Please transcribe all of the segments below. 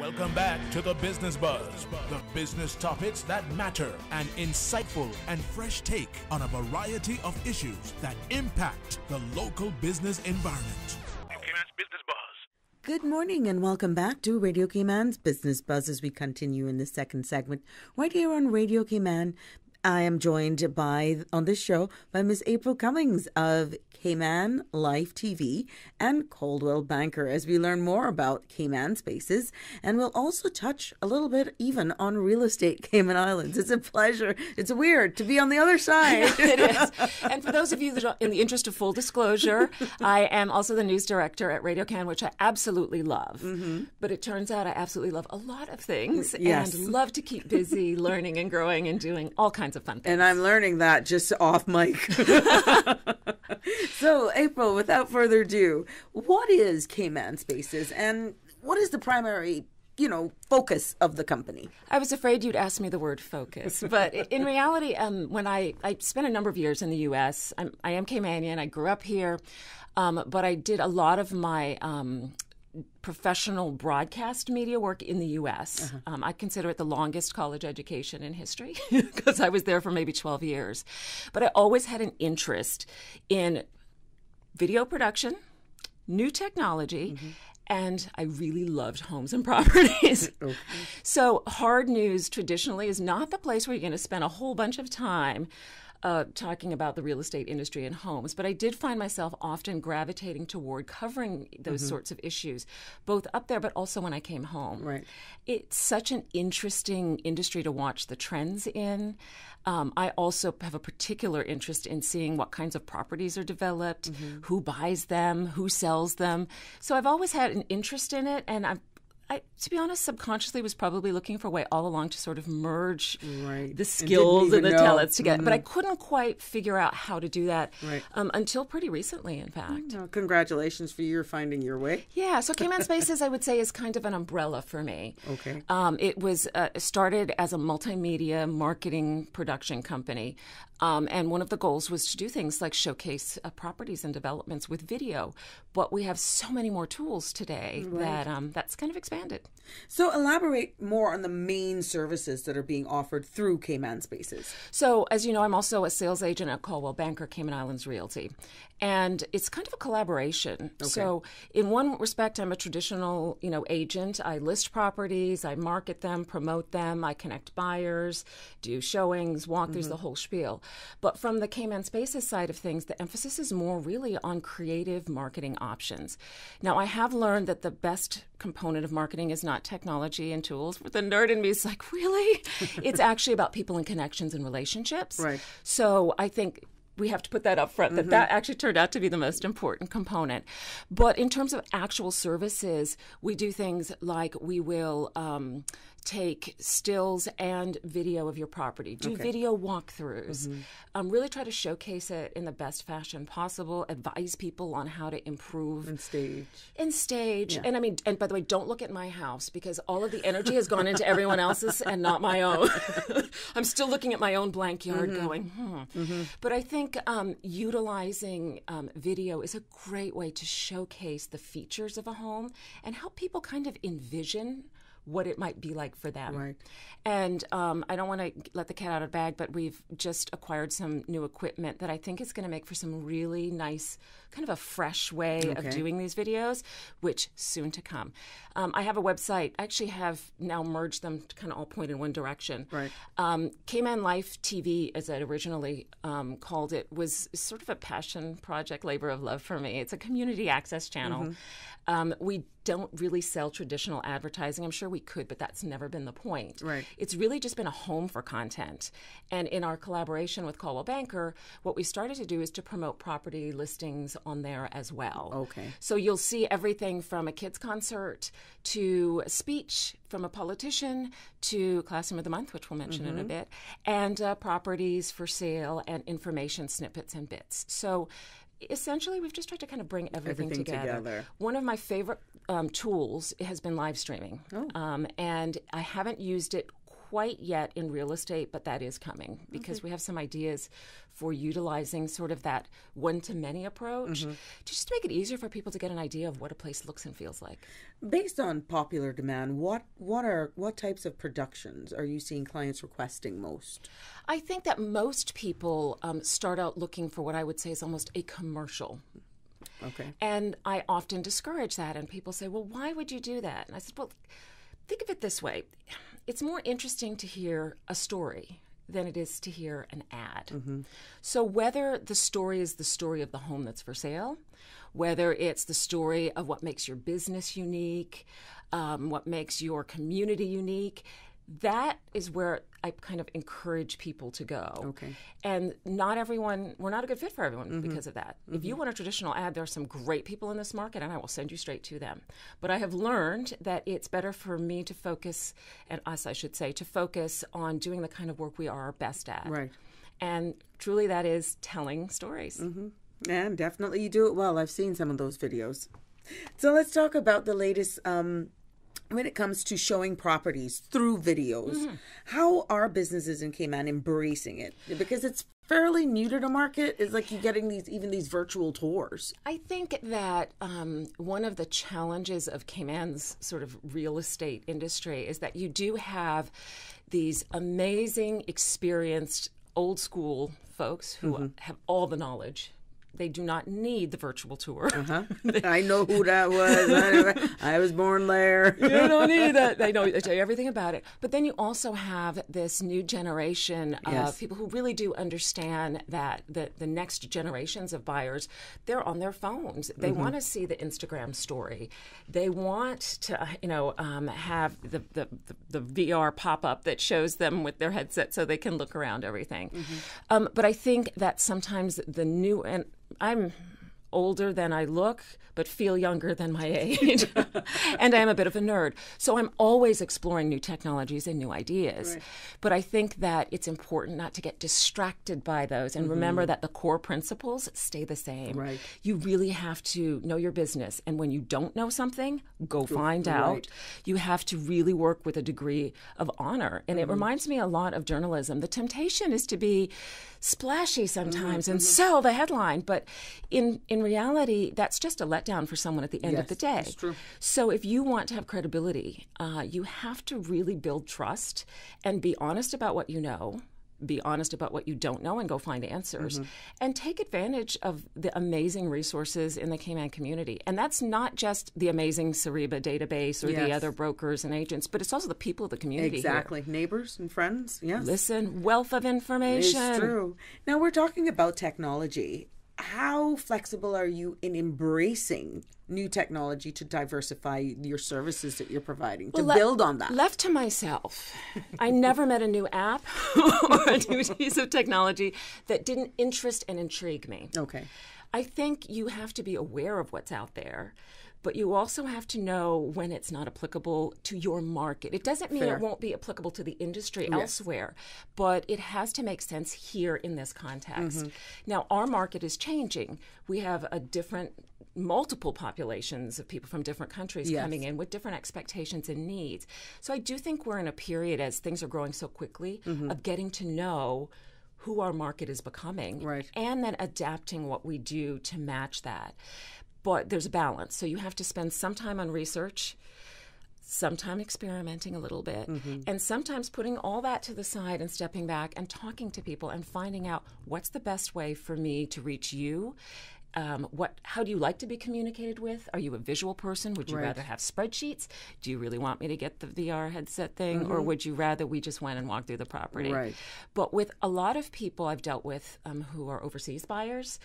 Welcome back to the Business Buzz, the business topics that matter, an insightful and fresh take on a variety of issues that impact the local business environment. Cayman's Business Buzz. Good morning and welcome back to Radio Cayman's Business Buzz as we continue in the second segment right here on Radio Cayman. I am joined on this show by Ms. April Cummings of Cayman Life TV and Coldwell Banker as we learn more about Cayman Spaces, and we'll also touch a little bit even on real estate Cayman Islands. It's a pleasure. It's weird to be on the other side. It is. And for those of you that are in the interest of full disclosure, I am also the news director at Radio Can, which I absolutely love. Mm-hmm. But it turns out I absolutely love a lot of things and love to keep busy learning and growing and doing all kinds of fun things. And I'm learning that just off mic. So, April, without further ado, what is Cayman Spaces and what is the primary, focus of the company? I was afraid you'd ask me the word focus, but in reality, when I spent a number of years in the U.S., I am Caymanian, I grew up here, but I did a lot of my professional broadcast media work in the U.S. Uh-huh. I consider it the longest college education in history because I was there for maybe 12 years. But I always had an interest in video production, new technology, and I really loved homes and properties. Okay. So hard news traditionally is not the place where you're going to spend a whole bunch of time talking about the real estate industry and homes, but I did find myself often gravitating toward covering those sorts of issues, both up there but also when I came home. Right. It's such an interesting industry to watch the trends in. I also have a particular interest in seeing what kinds of properties are developed, who buys them, who sells them. So I've always had an interest in it, and I, to be honest, subconsciously was probably looking for a way all along to sort of merge the skills and the talents together. But I couldn't quite figure out how to do that until pretty recently, in fact. Well, congratulations for your finding your way. Yeah, so Cayman Spaces, I would say, is kind of an umbrella for me. Okay. It was started as a multimedia marketing production company. And one of the goals was to do things like showcase properties and developments with video. But we have so many more tools today that that's kind of expanded. So elaborate more on the main services that are being offered through Cayman Spaces. So as you know, I'm also a sales agent at Coldwell Banker, Cayman Islands Realty. And it's kind of a collaboration. Okay. So in one respect, I'm a traditional, agent. I list properties, I market them, promote them, I connect buyers, do showings, walkthroughs, the whole spiel. But from the Cayman Spaces side of things, the emphasis is more really on creative marketing options. Now, I have learned that the best component of marketing is not technology and tools. But the nerd in me is like, really? It's actually about people and connections and relationships. Right. So I think we have to put that up front, that actually turned out to be the most important component. But in terms of actual services, we do things like we will take stills and video of your property, do video walkthroughs, really try to showcase it in the best fashion possible, advise people on how to improve. And stage. Yeah. And by the way, don't look at my house because all of the energy has gone into everyone else's and not my own. I'm still looking at my own blank yard going, But I think utilizing video is a great way to showcase the features of a home and help people kind of envision what it might be like for them. Right. And I don't want to let the cat out of the bag, but we've just acquired some new equipment that I think is going to make for some really nice, kind of a fresh way of doing these videos, which soon to come. I have a website. I actually have now merged them to kind of all point in one direction. Right. Cayman Life TV, as I originally called it, was sort of a passion project, labor of love for me. It's a community access channel. We don't really sell traditional advertising. I'm sure we could, but that's never been the point. Right. It's really just been a home for content. And in our collaboration with Coldwell Banker, what we started to do is to promote property listings on there as well. Okay. So you'll see everything from a kids concert to a speech from a politician to Classroom of the Month, which we'll mention in a bit, and properties for sale and information snippets and bits. So essentially, we've just tried to kind of bring everything together. One of my favorite tools has been live streaming. And I haven't used it quite yet in real estate, but that is coming because we have some ideas for utilizing sort of that one-to-many approach just to make it easier for people to get an idea of what a place looks and feels like. Based on popular demand, what types of productions are you seeing clients requesting most? I think that most people start out looking for what I would say is almost a commercial. Okay. And I often discourage that, and people say, well, why would you do that? And I said, well, think of it this way. It's more interesting to hear a story than it is to hear an ad. So whether the story is the story of the home that's for sale, whether it's the story of what makes your business unique, what makes your community unique, that is where I kind of encourage people to go. Okay. And not everyone, we're not a good fit for everyone because of that. If you want a traditional ad, there are some great people in this market, and I will send you straight to them. But I have learned that it's better for me to focus, and us, I should say, to focus on doing the kind of work we are best at. Right. And truly that is telling stories. And definitely you do it well. I've seen some of those videos. So let's talk about the latest when it comes to showing properties through videos. How are businesses in Cayman embracing it? Because it's fairly new to the market. It's like you're getting these virtual tours. I think that one of the challenges of Cayman's sort of real estate industry is that you do have these amazing, experienced, old school folks who have all the knowledge. They do not need the virtual tour. I know who that was. I was born there. You don't need that. They know, they tell you everything about it. But then you also have this new generation of people who really do understand that the next generations of buyers, they're on their phones. They want to see the Instagram story. They want to, have the VR pop up that shows them with their headset so they can look around everything. But I think that sometimes the new and I'm older than I look, but feel younger than my age. And I am a bit of a nerd. So I'm always exploring new technologies and new ideas. Right. But I think that it's important not to get distracted by those and remember that the core principles stay the same. Right. You really have to know your business. And when you don't know something, go find out. You have to really work with a degree of honor. And it reminds me a lot of journalism. The temptation is to be splashy sometimes and sell the headline. But in reality, that's just a letdown for someone at the end of the day. That's true. So if you want to have credibility, you have to really build trust and be honest about what you know, be honest about what you don't know, and go find answers. And take advantage of the amazing resources in the Cayman community. And that's not just the amazing Sariba database or the other brokers and agents, but it's also the people of the community. Exactly. Here. Neighbors and friends. Yes. Listen, wealth of information. It's true. Now we're talking about technology. How flexible are you in embracing new technology to diversify your services that you're providing, to build on that? Left to myself, I never met a new app or a new piece of technology that didn't interest and intrigue me. Okay. I think you have to be aware of what's out there, but you also have to know when it's not applicable to your market. It doesn't mean it won't be applicable to the industry elsewhere, but it has to make sense here in this context. Now, our market is changing. We have multiple populations of people from different countries coming in with different expectations and needs. So I do think we're in a period, as things are growing so quickly, of getting to know who our market is becoming and then adapting what we do to match that. But there's a balance. So you have to spend some time on research, sometime experimenting a little bit, and sometimes putting all that to the side and stepping back and talking to people and finding out what's the best way for me to reach you. How do you like to be communicated with? Are you a visual person? Would you rather have spreadsheets? Do you really want me to get the VR headset thing? Or would you rather we just went and walked through the property? Right. But with a lot of people I've dealt with who are overseas buyers,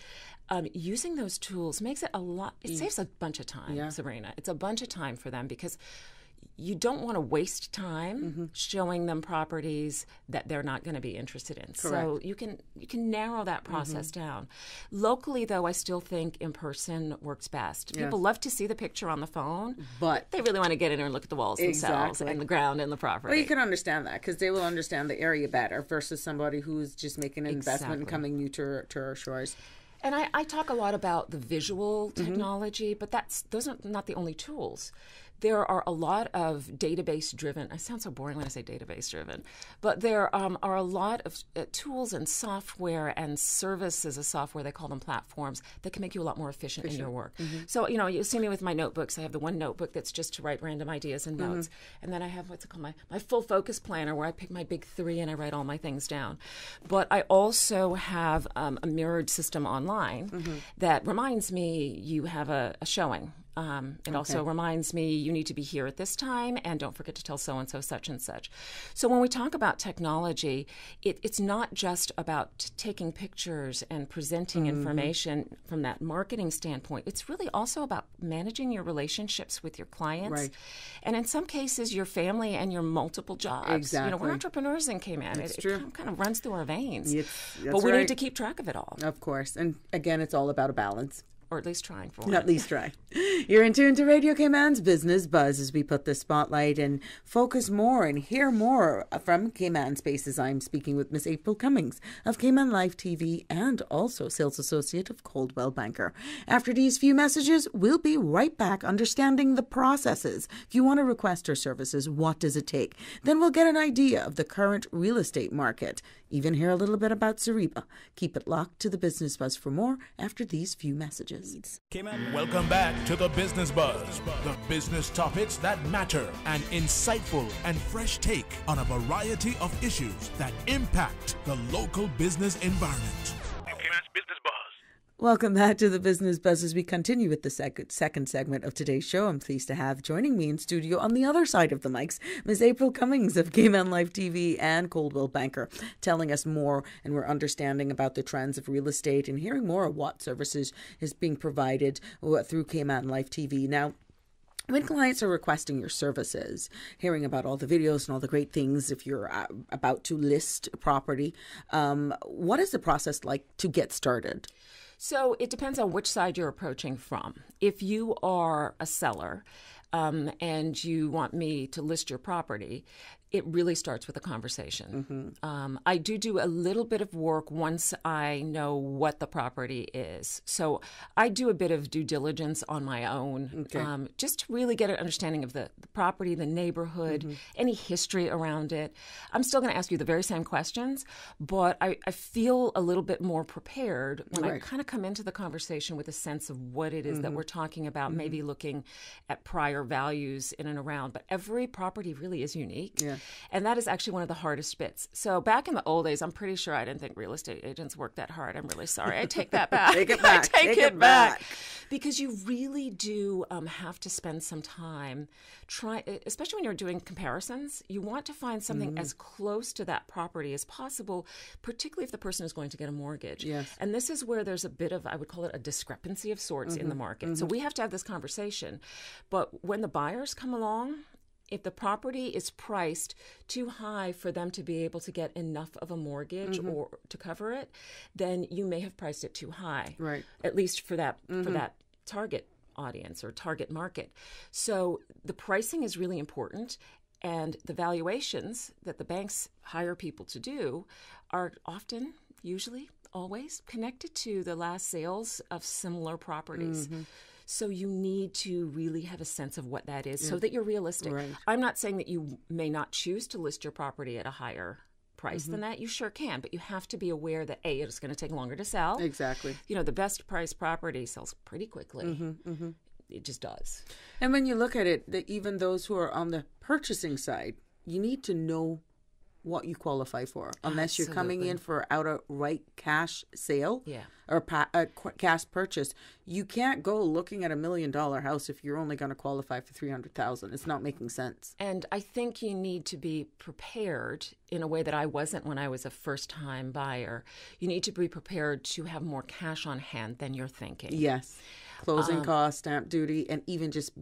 using those tools makes it it saves a bunch of time, Sabrina. It's a bunch of time for them because you don't want to waste time showing them properties that they're not going to be interested in. Correct. So you can narrow that process down. Locally, though, I still think in person works best. People love to see the picture on the phone, but they really want to get in there and look at the walls themselves and the ground and the property. Well, you can understand that because they will understand the area better versus somebody who's just making an investment and coming new to our shores. And I talk a lot about the visual technology, but those are not the only tools. there are a lot of database-driven, I sound so boring when I say database-driven, but there are a lot of tools and software and services of software, they call them platforms, that can make you a lot more efficient in your work. So, you see me with my notebooks. I have the one notebook that's just to write random ideas and notes. And then I have, what's it called, my full focus planner, where I pick my big 3 and I write all my things down. But I also have a mirrored system online that reminds me you have a showing. It also reminds me you need to be here at this time, and don't forget to tell so-and-so such and such. So when we talk about technology, it's not just about taking pictures and presenting information from that marketing standpoint. It's really also about managing your relationships with your clients. Right. And in some cases, your family and your multiple jobs. Exactly. We're entrepreneurs in Cayman. It kind of runs through our veins. But we need to keep track of it all. Of course. And again, it's all about a balance. Or at least trying for it. At least try. You're in tune to Radio Cayman's Business Buzz as we put the spotlight and focus more and hear more from Cayman Spaces. I'm speaking with Miss April Cummings of Cayman Life TV and also Sales Associate of Coldwell Banker. After these few messages, we'll be right back understanding the processes. If you want to request our services, what does it take? Then we'll get an idea of the current real estate market. Even hear a little bit about Sabrina. Keep it locked to the Business Buzz for more after these few messages. Welcome back to the Business Buzz, the business topics that matter, an insightful and fresh take on a variety of issues that impact the local business environment. Business Buzz. Welcome back to the Business Buzz as we continue with the second segment of today's show. I'm pleased to have joining me in studio on the other side of the mics, Ms. April Cummings of Cayman Life TV and Coldwell Banker, telling us more and we're understanding about the trends of real estate and hearing more of what services is being provided through Cayman Life TV. Now, when clients are requesting your services, hearing about all the videos and all the great things, if you're about to list a property, what is the process like to get started? So it depends on which side you're approaching from. If you are a seller and you want me to list your property, it really starts with a conversation. I do a little bit of work once I know what the property is. So I do a bit of due diligence on my own, just to really get an understanding of the property, the neighborhood, any history around it. I'm still going to ask you the very same questions, but I feel a little bit more prepared when I kind of come into the conversation with a sense of what it is that we're talking about, maybe looking at prior values in and around. But every property really is unique. Yeah. And that is actually one of the hardest bits. So back in the old days, I'm pretty sure I didn't think real estate agents worked that hard. I'm really sorry. I take that back. Take it back. Take it back. Because you really do have to spend some time especially when you're doing comparisons, you want to find something as close to that property as possible, particularly if the person is going to get a mortgage. Yes. And this is where there's a bit of, I would call it a discrepancy of sorts in the market. So we have to have this conversation. But when the buyers come along, if the property is priced too high for them to be able to get enough of a mortgage or to cover it, then you may have priced it too high. Right. At least for that target audience or target market. So the pricing is really important, and the valuations that the banks hire people to do are often, usually, always connected to the last sales of similar properties. So you need to really have a sense of what that is so that you're realistic. Right. I'm not saying that you may not choose to list your property at a higher price than that. You sure can, but you have to be aware that A, it's going to take longer to sell. Exactly. You know, the best priced property sells pretty quickly. It just does. And when you look at it, even those who are on the purchasing side, you need to know what you qualify for, unless you're coming in for outright cash sale or a cash purchase. You can't go looking at $1 million house if you're only going to qualify for $300,000. It's not making sense. And I think you need to be prepared in a way that I wasn't when I was a first-time buyer. You need to be prepared to have more cash on hand than you're thinking. Yes. Closing costs, stamp duty, and even just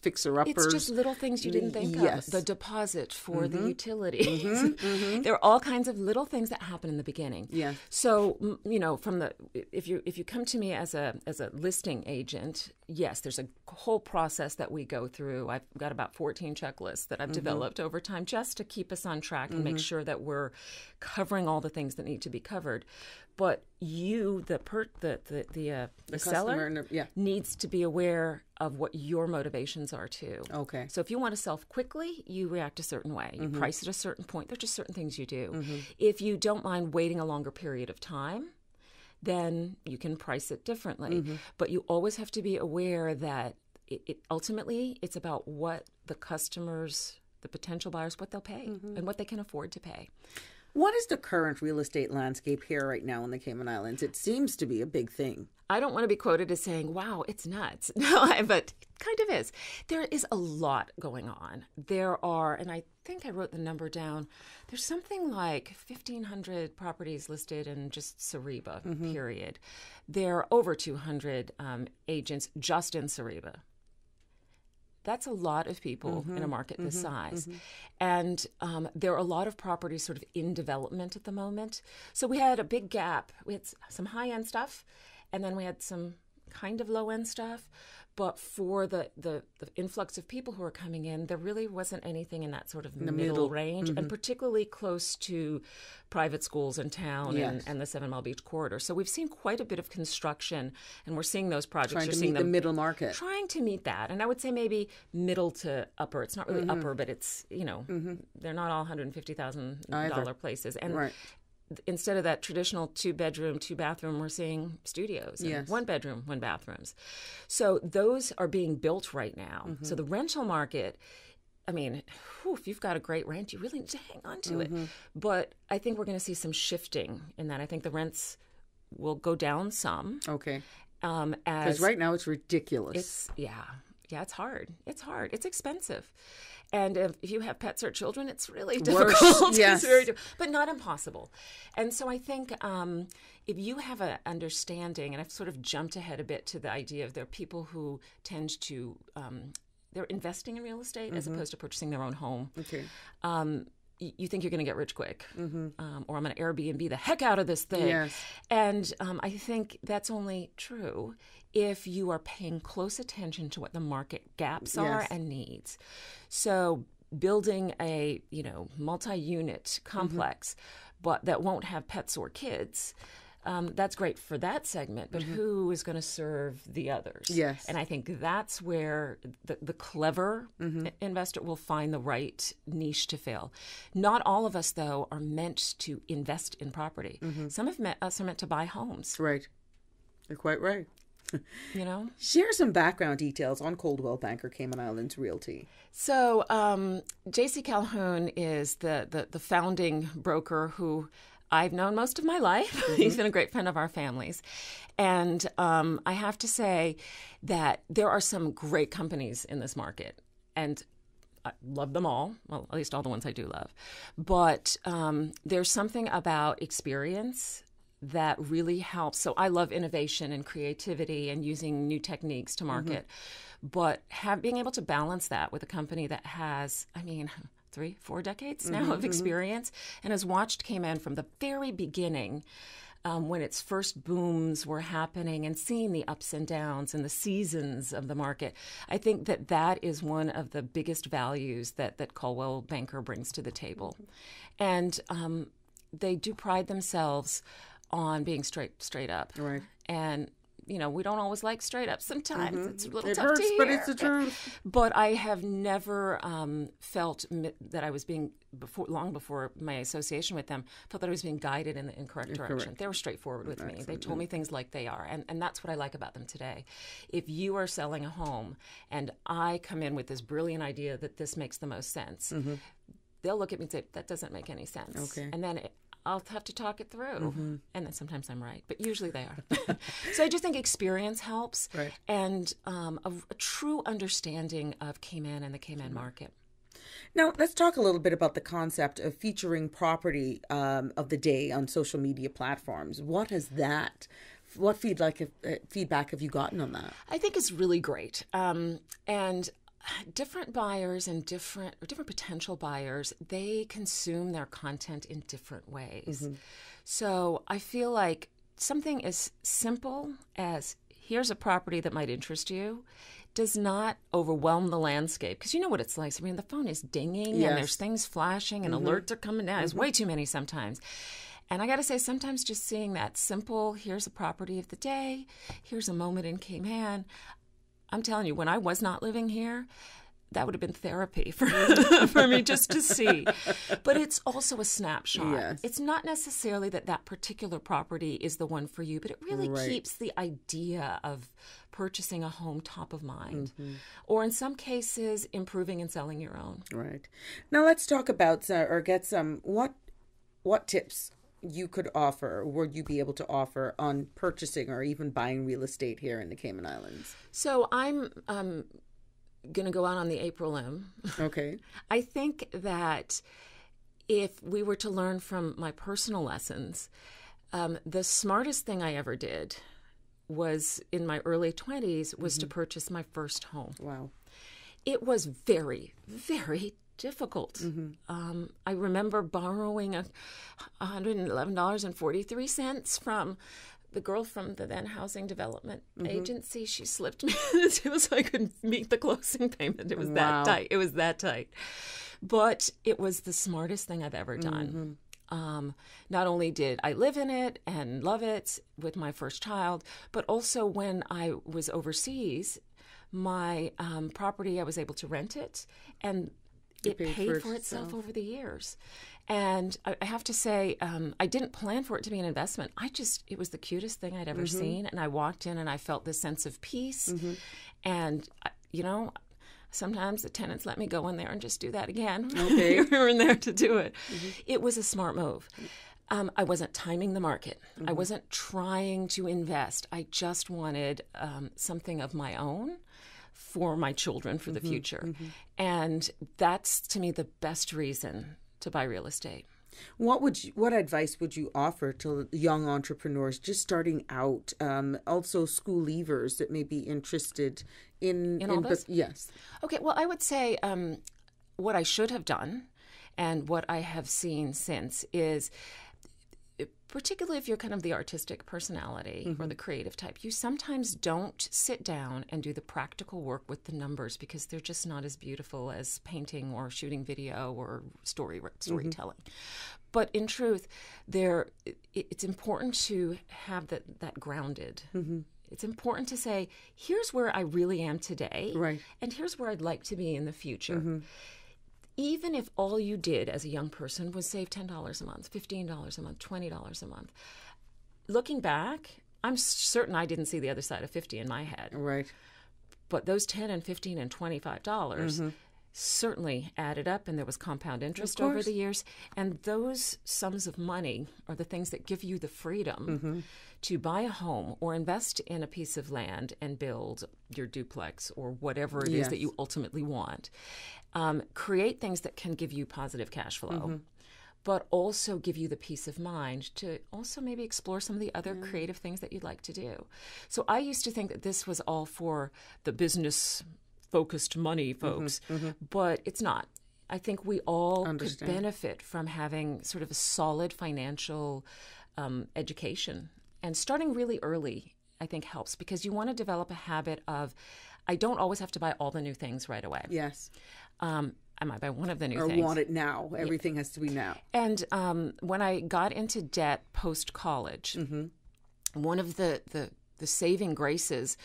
fixer-uppers. It's just little things you didn't think of. The deposit for the utilities. There are all kinds of little things that happen in the beginning. Yeah. So, you know, if you come to me as a listing agent, yes, there's a whole process that we go through. I've got about 14 checklists that I've developed over time just to keep us on track and make sure that we're covering all the things that need to be covered. but you, the seller, needs to be aware of what your motivations are too. Okay. So if you want to sell quickly, you react a certain way. You price at a certain point. There's just certain things you do. If you don't mind waiting a longer period of time, then you can price it differently. But you always have to be aware that ultimately it's about what the customers, the potential buyers, what they'll pay and what they can afford to pay. What is the current real estate landscape here right now in the Cayman Islands? It seems to be a big thing. I don't want to be quoted as saying, wow, it's nuts. No, but it kind of is. There is a lot going on. There are, and I think I wrote the number down, there's something like 1,500 properties listed in just Sariba, period. There are over 200 agents just in Sariba. That's a lot of people in a market this size. And there are a lot of properties sort of in development at the moment. So we had a big gap. We had some high-end stuff, and then we had some kind of low-end stuff. But for the influx of people who are coming in, there really wasn't anything in that sort of middle range, and particularly close to private schools in town and the 7 Mile Beach corridor. So we've seen quite a bit of construction, and we're seeing those projects. Trying to meet the middle market. Trying to meet that. And I would say maybe middle to upper. It's not really upper, but it's, they're not all $150,000 places. And instead of that traditional 2-bedroom, 2-bathroom, we're seeing studios and 1-bedroom, 1-bathrooms. So those are being built right now. So the rental market, I mean, if you've got a great rent, you really need to hang on to it. But I think we're going to see some shifting in that. I think the rents will go down some. Okay. Because right now it's ridiculous. It's hard. It's hard. It's expensive. And if you have pets or children, it's really difficult. Yes. But not impossible. And so I think if you have an understanding, and I've sort of jumped ahead a bit to the idea of there are people who tend to, they're investing in real estate as opposed to purchasing their own home. Okay. You think you're going to get rich quick, or I'm going to Airbnb the heck out of this thing. Yes. And I think that's only true if you are paying close attention to what the market gaps are and needs. So building a multi-unit complex, but that won't have pets or kids. That's great for that segment, but who is going to serve the others? Yes. And I think that's where the clever investor will find the right niche to fill. Not all of us, though, are meant to invest in property. Some of us are meant to buy homes. Right. You're quite right. Share some background details on Coldwell Banker Cayman Islands Realty. So J.C. Calhoun is the founding broker who I've known most of my life. He's been a great friend of our families. And I have to say that there are some great companies in this market. And I love them all. Well, at least all the ones I do love. But there's something about experience that really helps. So I love innovation and creativity and using new techniques to market. But being able to balance that with a company that has, 3-4 decades now of experience and has watched Cayman from the very beginning when its first booms were happening and seeing the ups and downs and the seasons of the market. I think that is one of the biggest values that Coldwell Banker brings to the table. And they do pride themselves on being straight up. Right. And we don't always like straight up. Sometimes it's a little tough hurts, to hear. but it's the truth. But I have never felt that I was being, long before my association with them, felt that I was being guided in the incorrect direction. Correct. They were straightforward with me. They told me things like they are. And that's what I like about them today. If you are selling a home and I come in with this brilliant idea that this makes the most sense, they'll look at me and say, that doesn't make any sense. Okay. And then I'll have to talk it through. And then sometimes I'm right, but usually they are. So I just think experience helps, and a true understanding of Cayman and the Cayman market. Now, let's talk a little bit about the concept of featuring property of the day on social media platforms. What feedback have you gotten on that? I think it's really great. And different buyers and different potential buyers, they consume their content in different ways. So I feel like something as simple as here's a property that might interest you does not overwhelm the landscape, because you know what it's like. The phone is dinging and there's things flashing and alerts are coming down. It's way too many sometimes. And I got to say, sometimes just seeing that simple, here's a property of the day, here's a moment in Cayman. I'm telling you, when I was not living here, that would have been therapy for me just to see. But it's also a snapshot. Yes. It's not necessarily that particular property is the one for you, but it really keeps the idea of purchasing a home top of mind. Or in some cases, improving and selling your own. Right. Now let's talk about or get some, what tips you could offer, or would you be able to offer on purchasing or even buying real estate here in the Cayman Islands? So I'm going to go out on the April limb. Okay. I think that if we were to learn from my personal lessons, the smartest thing I ever did was in my early 20s was to purchase my first home. Wow. It was very, very difficult. I remember borrowing $111.43 from the girl from the then housing development agency. She slipped me until so I could meet the closing payment. It was that tight. It was that tight. But it was the smartest thing I've ever done. Not only did I live in it and love it with my first child, but also when I was overseas, my property, I was able to rent it, and it paid for itself over the years. And I have to say, I didn't plan for it to be an investment. It was the cutest thing I'd ever seen. And I walked in and I felt this sense of peace. And, sometimes the tenants let me go in there and just do that again. Okay. We were in there to do it. It was a smart move. I wasn't timing the market. I wasn't trying to invest. I just wanted something of my own for my children for the future. And that's, to me, the best reason to buy real estate. What advice would you offer to young entrepreneurs just starting out, also school leavers that may be interested in all this? Yes. Okay, well, I would say what I should have done and what I have seen since is, particularly if you're kind of the artistic personality or the creative type, you sometimes don't sit down and do the practical work with the numbers because they're just not as beautiful as painting or shooting video or storytelling. But in truth, it's important to have that grounded. It's important to say, here's where I really am today, and here's where I'd like to be in the future. Even if all you did as a young person was save $10 a month, $15 a month, $20 a month, looking back, I'm certain I didn't see the other side of 50 in my head. Right. But those $10 and $15 and $25 certainly added up, and there was compound interest over the years. And those sums of money are the things that give you the freedom to buy a home or invest in a piece of land and build your duplex or whatever it is that you ultimately want. Create things that can give you positive cash flow, but also give you the peace of mind to also maybe explore some of the other creative things that you'd like to do. So I used to think that this was all for the business-focused money folks, but it's not. I think we all could benefit from having sort of a solid financial education. And starting really early, I think, helps because you want to develop a habit of, I don't always have to buy all the new things right away. Yes. I might buy one of the new things. Or want it now. Everything has to be now. And when I got into debt post-college, one of the saving graces,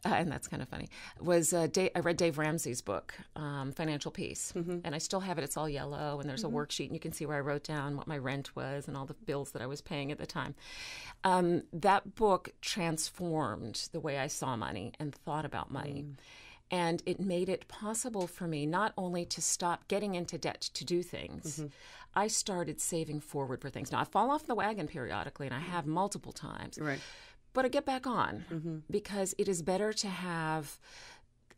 and that's kind of funny, was I read Dave Ramsey's book, Financial Peace. And I still have it. It's all yellow, and there's a worksheet, and you can see where I wrote down what my rent was and all the bills that I was paying at the time. That book transformed the way I saw money and thought about money. And it made it possible for me not only to stop getting into debt to do things, I started saving forward for things. Now, I fall off the wagon periodically, and I have multiple times. Right. But I get back on because it is better to have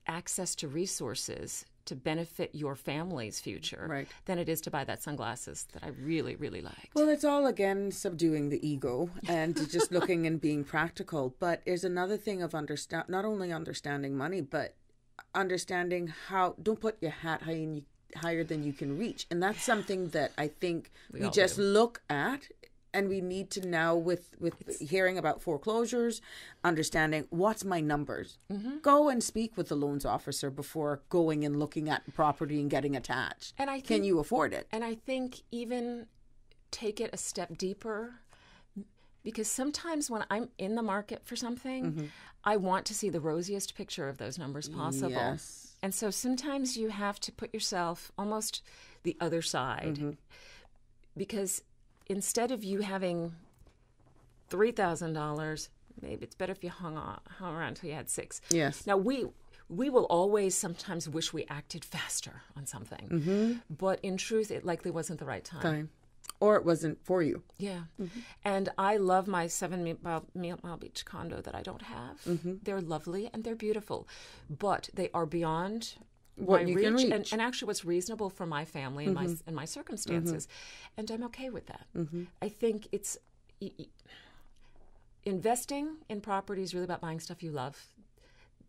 access to resources to benefit your family's future than it is to buy that sunglasses that I really, really liked. Well, it's all, again, subduing the ego and just looking and being practical. But there's another thing of not only understanding money, but understanding how, don't put your hat higher than you can reach. And that's something that I think we just look at. And we need to now, with hearing about foreclosures, understanding what's my numbers. Go and speak with the loans officer before going and looking at property and getting attached. And can you afford it? And I think even take it a step deeper, because sometimes when I'm in the market for something, I want to see the rosiest picture of those numbers possible. Yes. And so sometimes you have to put yourself almost the other side, because instead of you having $3,000, maybe it's better if you hung around until you had $6,000. Yes. Now, we will always sometimes wish we acted faster on something, but in truth, it likely wasn't the right time. Or it wasn't for you. Yeah. And I love my 7-mile beach condo that I don't have. They're lovely and they're beautiful, but they are beyond What my you reach, can reach. And actually what's reasonable for my family and my circumstances. And I'm okay with that. I think it's investing in property is really about buying stuff you love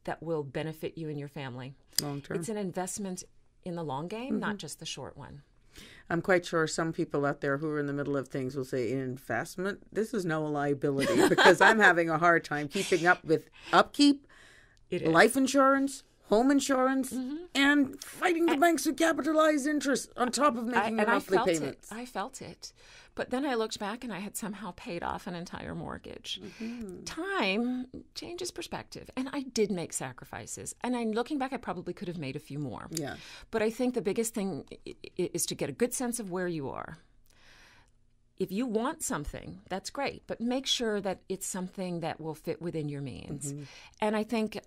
that will benefit you and your family. Long term. It's an investment in the long game, not just the short one. I'm quite sure some people out there who are in the middle of things will say, investment, this is no liability, because I'm having a hard time keeping up with upkeep, life insurance, home insurance, and fighting the banks with capitalized interest on top of making the monthly payments. I felt it. But then I looked back and I had somehow paid off an entire mortgage. Time changes perspective. And I did make sacrifices. And looking back, I probably could have made a few more. Yeah. But I think the biggest thing is to get a good sense of where you are. If you want something, that's great. But make sure that it's something that will fit within your means. And I think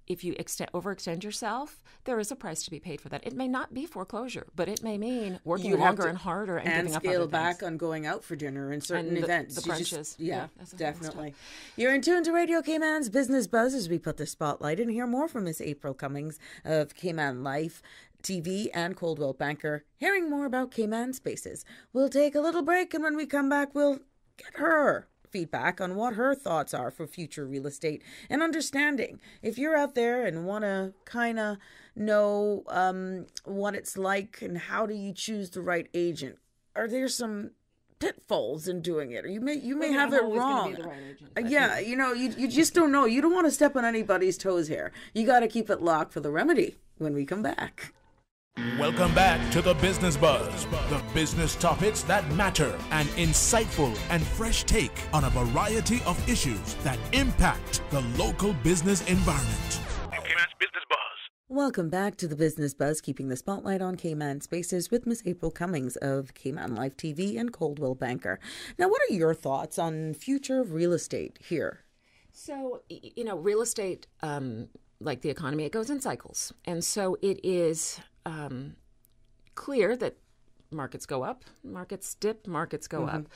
if you overextend yourself, there is a price to be paid for that. It may not be foreclosure, but it may mean working longer and harder and giving up other things. And scale back on going out for dinner in certain events. The brunches. Definitely. You're in tune to Radio Cayman's Business Buzz as we put the spotlight and hear more from Miss April Cummings of Cayman Life TV and Coldwell Banker, hearing more about Cayman Spaces. We'll take a little break, and when we come back, we'll get her feedback on what her thoughts are for future real estate and understanding. If you're out there and want to kind of know what it's like and how do you choose the right agent, are there some pitfalls in doing it, or you may have it wrong? Be the right agent, yeah, you just don't know. You don't want to step on anybody's toes here. You got to keep it locked for the remedy when we come back. Welcome back to the Business Buzz, the business topics that matter, an insightful and fresh take on a variety of issues that impact the local business environment. Cayman's Business Buzz. Welcome back to the Business Buzz, keeping the spotlight on Cayman Spaces with Miss April Cummings of Cayman Life TV and Coldwell Banker. Now, what are your thoughts on future of real estate here? So, real estate, like the economy, it goes in cycles. And so it is clear that markets go up, markets dip, markets go up.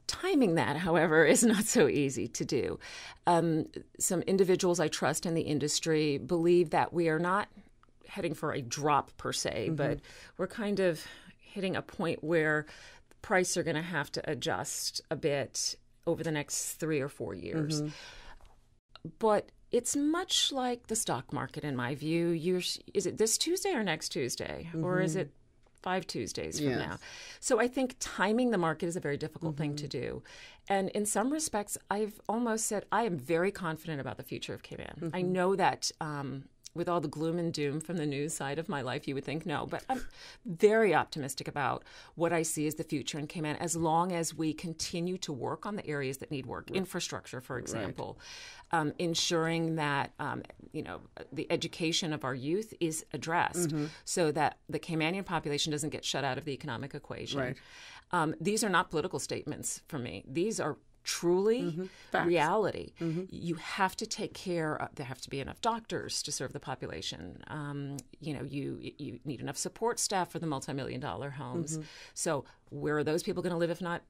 Timing that, however, is not so easy to do. Some individuals I trust in the industry believe that we are not heading for a drop per se, but we're kind of hitting a point where the prices are going to have to adjust a bit over the next 3 or 4 years. But it's much like the stock market, in my view. Is it this Tuesday or next Tuesday? Or is it 5 Tuesdays from now? So I think timing the market is a very difficult thing to do. And in some respects, I've almost said I am very confident about the future of Cayman. I know that with all the gloom and doom from the news side of my life, you would think no. But I'm very optimistic about what I see as the future in Cayman, as long as we continue to work on the areas that need work. Infrastructure, for example. Ensuring that, the education of our youth is addressed so that the Caymanian population doesn't get shut out of the economic equation. These are not political statements for me. These are truly reality. You have to take care of, there have to be enough doctors to serve the population. You need enough support staff for the multi-million-dollar homes. So where are those people going to live if not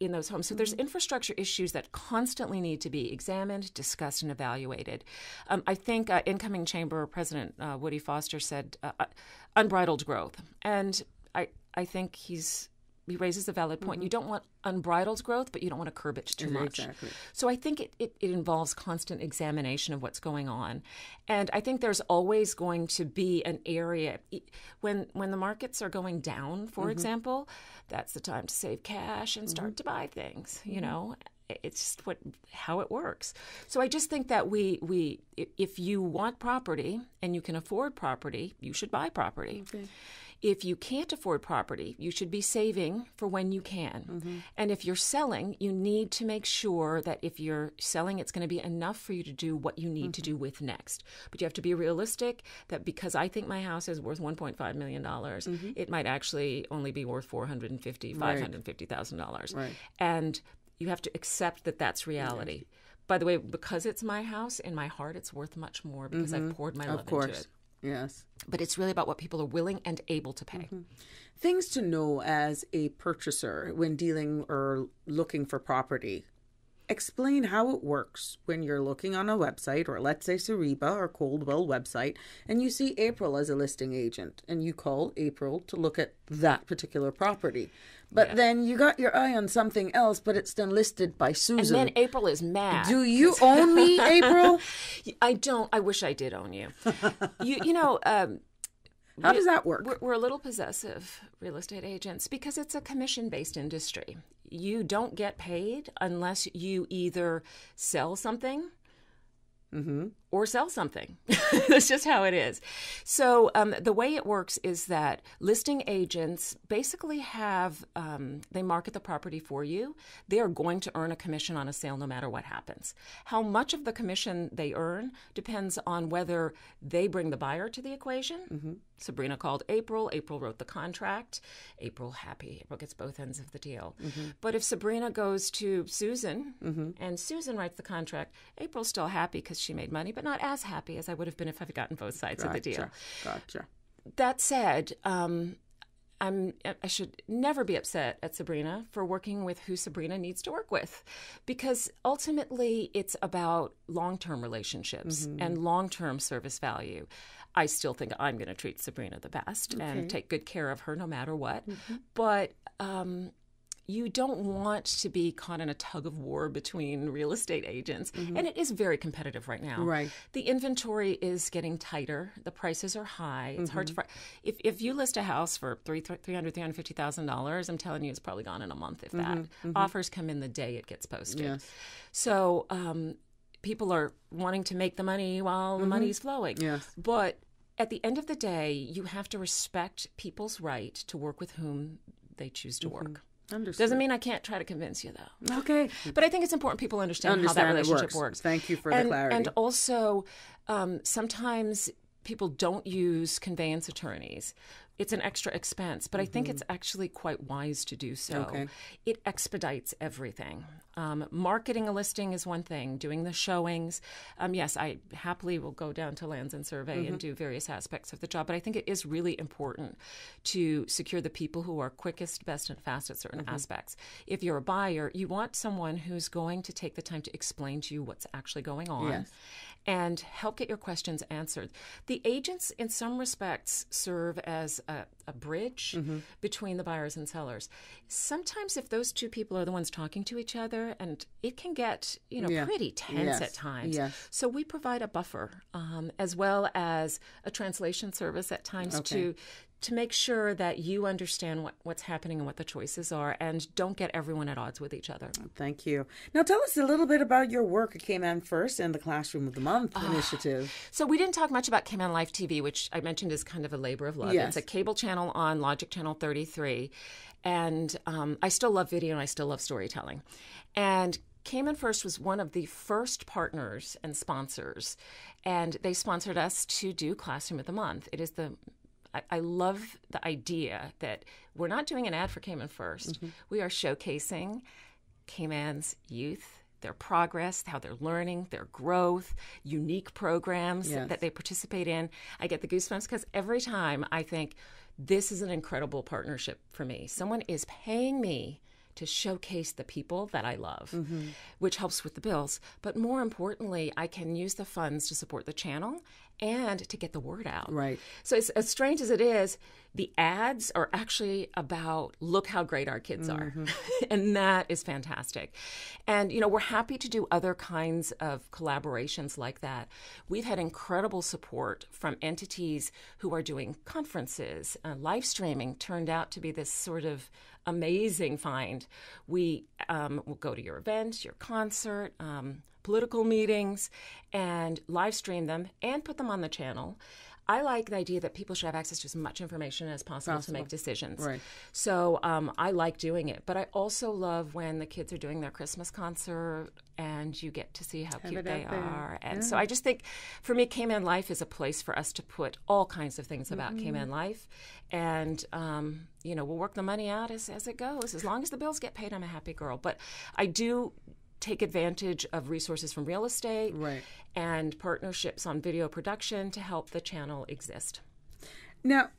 in those homes? So there's infrastructure issues that constantly need to be examined, discussed, and evaluated. I think incoming Chamber President Woody Foster said unbridled growth. And I think he raises a valid point. You don't want unbridled growth, but you don't want to curb it too much. Exactly. So I think it involves constant examination of what's going on. And I think there's always going to be an area, when the markets are going down, for example, that's the time to save cash and start to buy things, It's just how it works. So I just think that we if you want property and you can afford property, you should buy property. if you can't afford property, you should be saving for when you can. And if you're selling, you need to make sure that if you're selling, it's going to be enough for you to do what you need to do with next. But you have to be realistic that because I think my house is worth $1.5 million, it might actually only be worth $450,000, $550,000. Right. And you have to accept that that's reality. By the way, because it's my house, in my heart, it's worth much more because I've poured my love into it. Yes. But it's really about what people are willing and able to pay. Things to know as a purchaser when dealing or looking for property. Explain how it works when you're looking on a website, or let's say Cereba or Coldwell website, and you see April as a listing agent, and you call April to look at that particular property. But then you got your eye on something else, but it's then listed by Susan. And then April is mad. Do you own me, April? I don't. I wish I did own you. How does that work? We're a little possessive, real estate agents, because it's a commission-based industry. You don't get paid unless you either sell something or sell something. That's just how it is. So the way it works is that listing agents basically have, they market the property for you. They are going to earn a commission on a sale no matter what happens. How much of the commission they earn depends on whether they bring the buyer to the equation. Sabrina called April. April wrote the contract. April happy. April gets both ends of the deal. But if Sabrina goes to Susan and Susan writes the contract, April's still happy because she made money, but not as happy as I would have been if I'd gotten both sides of the deal. Gotcha. That said, I should never be upset at Sabrina for working with who Sabrina needs to work with, because ultimately it's about long-term relationships and long-term service value. I still think I'm going to treat Sabrina the best and take good care of her no matter what. But you don't want to be caught in a tug of war between real estate agents. And it is very competitive right now. Right. The inventory is getting tighter. The prices are high. It's hard to find. If you list a house for $350,000, I'm telling you, it's probably gone in a month, if that. Offers come in the day it gets posted. Yes. So people are wanting to make the money while the money's flowing. Yes. But at the end of the day, you have to respect people's right to work with whom they choose to work. Understood. Doesn't mean I can't try to convince you, though. Okay. But I think it's important people understand how that relationship works. Thank you for the clarity. And also, sometimes people don't use conveyance attorneys. It's an extra expense, but I think it's actually quite wise to do so. Okay. It expedites everything. Marketing a listing is one thing. Doing the showings, yes, I happily will go down to Lands and Survey and do various aspects of the job, but I think it is really important to secure the people who are quickest, best, and fast at certain aspects. If you're a buyer, you want someone who's going to take the time to explain to you what's actually going on. And help get your questions answered. The agents, in some respects, serve as a bridge between the buyers and sellers. Sometimes if those two people are the ones talking to each other, and it can get, pretty tense at times. So we provide a buffer, as well as a translation service at times to make sure that you understand what's happening and what the choices are, and don't get everyone at odds with each other. Thank you. Now tell us a little bit about your work at Cayman First and the Classroom of the Month initiative. So we didn't talk much about Cayman Life TV, which I mentioned is kind of a labor of love. Yes. It's a cable channel on Logic Channel 33. And I still love video and I still love storytelling. And Cayman First was one of the first partners and sponsors, and they sponsored us to do Classroom of the Month. It is I love the idea that we're not doing an ad for Cayman First. We are showcasing Cayman's youth, their progress, how they're learning, their growth, unique programs that they participate in. I get the goosebumps because every time I think, this is an incredible partnership for me. Someone is paying me to showcase the people that I love, which helps with the bills. But more importantly, I can use the funds to support the channel and to get the word out. Right. So it's as strange as it is, the ads are actually about, look how great our kids are. And that is fantastic. And, we're happy to do other kinds of collaborations like that. We've had incredible support from entities who are doing conferences. Live streaming turned out to be this sort of amazing find. We will go to your event, your concert, political meetings, and live stream them and put them on the channel. I like the idea that people should have access to as much information as possible to make decisions. Right. So I like doing it. But I also love when the kids are doing their Christmas concert and you get to see how cute they are. And so I just think, for me, Cayman Life is a place for us to put all kinds of things about Cayman Life. And, we'll work the money out as it goes. As long as the bills get paid, I'm a happy girl. But I do take advantage of resources from real estate and partnerships on video production to help the channel exist. Now,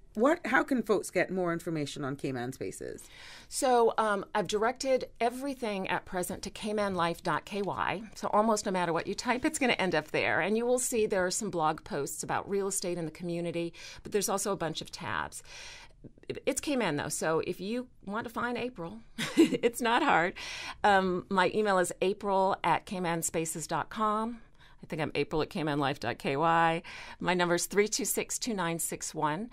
how can folks get more information on Cayman Spaces? So I've directed everything at present to caymanlife.ky. So almost no matter what you type, it's going to end up there. And you will see there are some blog posts about real estate in the community, but there's also a bunch of tabs. It's Cayman, though, so if you want to find April, it's not hard. My email is april@caymanspaces.com. I think I'm april@caymanlife.ky. My number is 326-2961.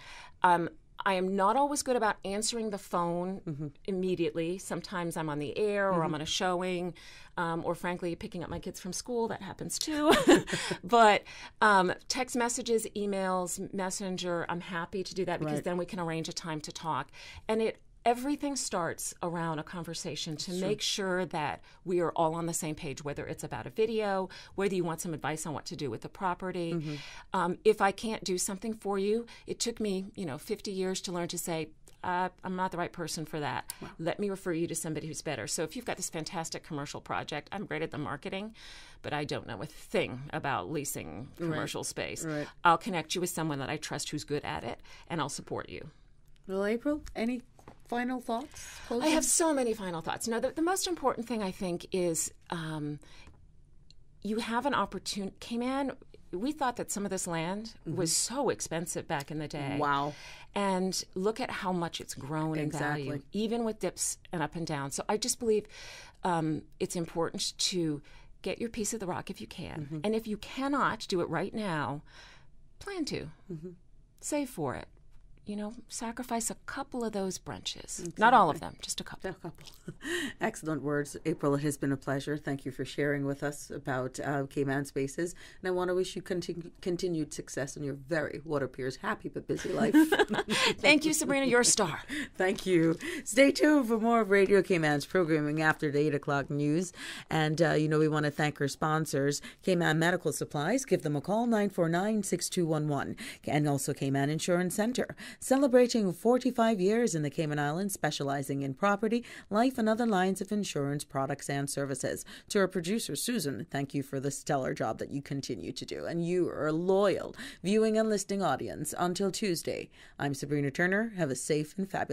I am not always good about answering the phone immediately. Sometimes I'm on the air or I'm on a showing or, frankly, picking up my kids from school. That happens too. But text messages, emails, Messenger, I'm happy to do that because then we can arrange a time to talk. And everything starts around a conversation to make sure that we are all on the same page, whether it's about a video, whether you want some advice on what to do with the property. If I can't do something for you, it took me, 50 years to learn to say, I'm not the right person for that. Wow. Let me refer you to somebody who's better. So if you've got this fantastic commercial project, I'm great at the marketing, but I don't know a thing about leasing commercial space. Right. I'll connect you with someone that I trust who's good at it, and I'll support you. Well, April, any final thoughts? I have so many final thoughts. No, the most important thing, I think, is you have an opportunity. Cayman, we thought that some of this land was so expensive back in the day. Wow. And look at how much it's grown in value, even with dips and up and down. So I just believe it's important to get your piece of the rock if you can. And if you cannot do it right now, plan to. Save for it. Sacrifice a couple of those brunches. Exactly. Not all of them, just a couple. Excellent words. April, it has been a pleasure. Thank you for sharing with us about Cayman Spaces. And I want to wish you continued success in your what appears happy but busy life. Thank you, Sabrina. You're a star. Thank you. Stay tuned for more of Radio Cayman's programming after the 8 o'clock news. And, we want to thank our sponsors, Cayman Medical Supplies. Give them a call, 949-6211. And also Cayman Insurance Center. Celebrating 45 years in the Cayman Islands, specializing in property, life, and other lines of insurance products and services. To our producer, Susan, thank you for the stellar job that you continue to do. And you are a loyal viewing and listening audience. Until Tuesday, I'm Sabrina Turner. Have a safe and fabulous